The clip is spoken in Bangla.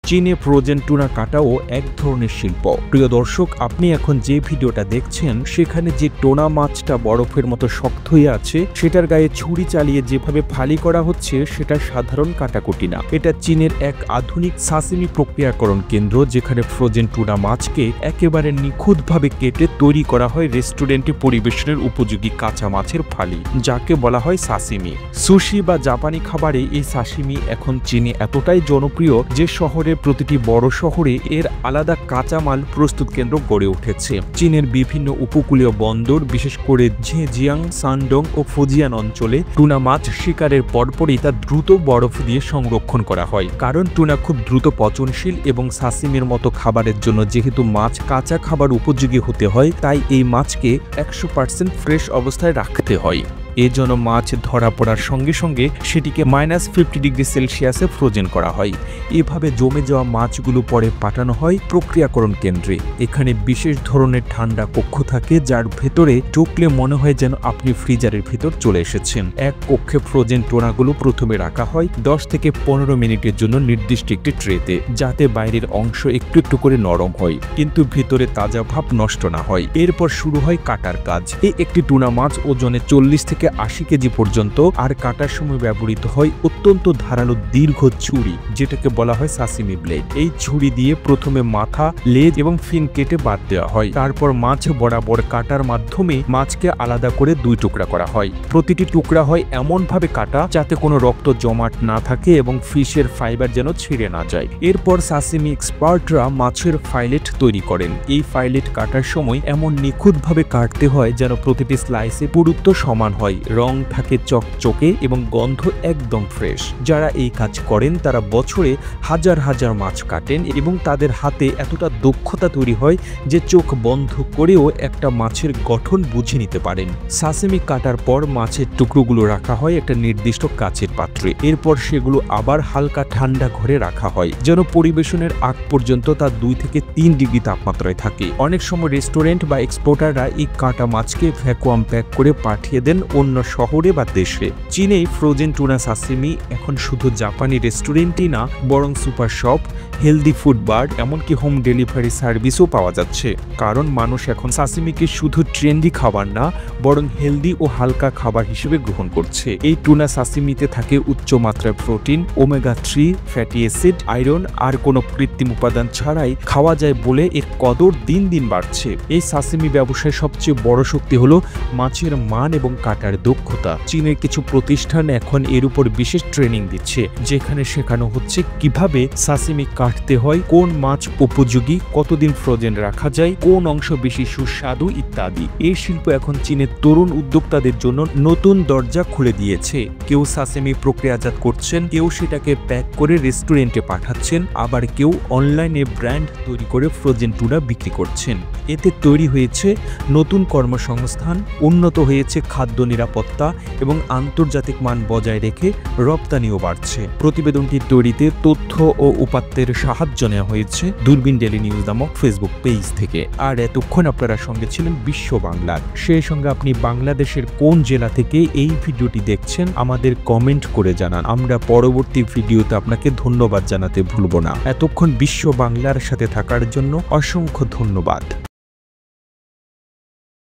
চীনে ফ্রোজেন টুনা কাটাও এক ধরনের শিল্প। প্রিয় দর্শক, আপনি এখন যে ভিডিওটা দেখছেন সেখানে যে টোনা মাছটা বরফের মতো শক্ত হয়ে আছে সেটার গায়ে ছুরি চালিয়ে যেভাবে ফালি করা হচ্ছে সেটা সাধারণ কাটাকুটি না। এটা চীনের এক আধুনিক সাসিমি প্রক্রিয়াকরণ কেন্দ্র, যেখানে ফ্রোজেন টুনা মাছকে একেবারে নিখুঁতভাবে কেটে তৈরি করা হয় রেস্টুরেন্টে পরিবেশনের উপযোগী কাঁচা মাছের ফালি, যাকে বলা হয় সাসিমি। সুশি বা জাপানি খাবারে এই সাশিমি এখন চীনে এতটাই জনপ্রিয় যে শহরের প্রতিটি বড় শহরে এর আলাদা কাঁচামাল প্রস্তুত কেন্দ্র গড়ে উঠেছে। চীনের বিভিন্ন উপকূলীয় বন্দর, বিশেষ করে ঝেজিয়াং, সানডং ও ফুজিয়ান অঞ্চলে টুনা মাছ শিকারের পরপরই তা দ্রুত বরফ দিয়ে সংরক্ষণ করা হয়, কারণ টুনা খুব দ্রুত পচনশীল এবং সাসিমির মতো খাবারের জন্য যেহেতু মাছ কাঁচা খাবার উপযোগী হতে হয়, তাই এই মাছকে 100% ফ্রেশ অবস্থায় রাখতে হয়। এজন্য মাছ ধরা পড়ার সঙ্গে সঙ্গে সেটিকে -50°C ফ্রোজেন করা হয়। এভাবে জমে যাওয়া মাছগুলো পরে পাঠানো হয় প্রক্রিয়াকরণ কেন্দ্রে। এখানে বিশেষ ধরনের ঠান্ডা কক্ষ থাকে, যার ভেতরে ঢুকলে মনে হয় যেন আপনি ফ্রিজারের ভিতর চলে এসেছেন। এক কক্ষে ফ্রোজেন টোনাগুলো প্রথমে রাখা হয় 10 থেকে 15 মিনিটের জন্য নির্দিষ্ট একটি ট্রেতে, যাতে বাইরের অংশ একটু একটু করে নরম হয় কিন্তু ভিতরে তাজা ভাব নষ্ট না হয়। এরপর শুরু হয় কাটার কাজ। এই একটি টুনা মাছ ওজনে 40 থেকে 80 কেজি পর্যন্ত, আর কাটার সময় ব্যবহৃত হয় অত্যন্ত ধারালো দীর্ঘ ছুরি, যেটাকে বলা হয় সাসিমি ব্লেড। এই ছুরি দিয়ে প্রথমে মাথা, লেজ এবং ফিন কেটে বাদ দেওয়া হয়। তারপর মাছ বরাবর কাটার মাধ্যমে মাছকে আলাদা করে 2 টুকরা করা হয়। প্রতিটি টুকরা হয় এমনভাবে কাটা যাতে কোনো রক্ত জমাট না থাকে এবং ফিশের ফাইবার যেন ছিঁড়ে না যায়। এরপর সাসিমি এক্সপার্টরা মাছের ফাইলেট তৈরি করেন। এই ফাইলেট কাটার সময় এমন নিখুঁতভাবে কাটতে হয় যেন প্রতিটি স্লাইসে পুরুত্ব সমান হয়, রং থাকে চকচকে এবং গন্ধ একদম ফ্রেশ। যারা এই কাজ করেন তারা বছরে হাজার হাজার মাছ কাটেন এবং তাদের হাতে এতটা দক্ষতা তৈরি হয় যে চোখ বন্ধ করেও একটা মাছের গঠন বুঝে নিতে পারেন। সাসিমি কাটার পর মাছের টুকরোগুলো রাখা হয় একটা নির্দিষ্ট কাচের পাত্রে। এরপর সেগুলো আবার হালকা ঠান্ডা ঘরে রাখা হয় যেন পরিবেশনের আগ পর্যন্ত তা 2 থেকে 3 ডিগ্রি তাপমাত্রায় থাকে। অনেক সময় রেস্টুরেন্ট বা এক্সপোর্টাররা এই কাটা মাছকে ভ্যাকুয়াম প্যাক করে পাঠিয়ে দেন অন্য শহরে বা দেশে। চীনে ফ্রোজেন টুনা সাসিমি এখন শুধু জাপানি রেস্টুরেন্টই না, বরং সুপার শপ, হেলদি ফুড বার, এমনকি হোম ডেলিভারি সার্ভিসও পাওয়া যাচ্ছে। কারণ মানুষ এখন সাসিমিকে শুধু ট্রেন্ডি খাবার না, বরং হেলদি ও হালকা খাবার হিসেবে গ্রহণ করছে। এই টুনা সাসিমিতে থাকে উচ্চ মাত্রায় protein, omega 3 fatty acid, iron আর কোনো কৃত্রিম উপাদান ছাড়াই খাওয়া যায় বলে এর কদর দিন দিন বাড়ছে। এই সাসিমি ব্যবসায় সবচেয়ে বড় শক্তি হলো মাছের মান এবং কাটার দক্ষতা। চীনের কিছু প্রতিষ্ঠান এখন এর উপর বিশেষ ট্রেনিং দিচ্ছে, যেখানে শেখানো হচ্ছে কিভাবে সাসিমি কাটতে হয়, কোন মাছ উপযোগী, কতদিন ফ্রোজেন রাখা যায়, কোন অংশ বেশি সুস্বাদু ইত্যাদি। এই শিল্প এখন চীনের তরুণ উদ্যোক্তাদের জন্য নতুন দরজা খুলে দিয়েছে। কেউ সাসিমি প্রক্রিয়াজাত করছেন, কেউ সেটাকে প্যাক করে রেস্টুরেন্টে পাঠাচ্ছেন, আবার কেউ অনলাইনে ব্র্যান্ড তৈরি করে ফ্রোজেন টুনা বিক্রি করছেন। এতে তৈরি হয়েছে নতুন কর্মসংস্থান, উন্নত হয়েছে খাদ্য নিরাপত্তা এবং আন্তর্জাতিক মান বজায় রেখে রপ্তানিও বাড়ছে। প্রতিবেদনটি তৈরিতে তথ্য ও উপাত্তের সাহায্য নেওয়া হয়েছে দূরবীন ডেইলি নিউজ নামক ফেসবুক পেজ থেকে। আর এতক্ষণ আপনারা সঙ্গে ছিলেন বিশ্ব বাংলার। সেই সঙ্গে আপনি বাংলাদেশের কোন জেলা থেকে এই ভিডিওটি দেখছেন আমাদের কমেন্ট করে জানান। আমরা পরবর্তী ভিডিওতে আপনাকে ধন্যবাদ জানাতে ভুলব না। এতক্ষণ বিশ্ব বাংলার সাথে থাকার জন্য অসংখ্য ধন্যবাদ।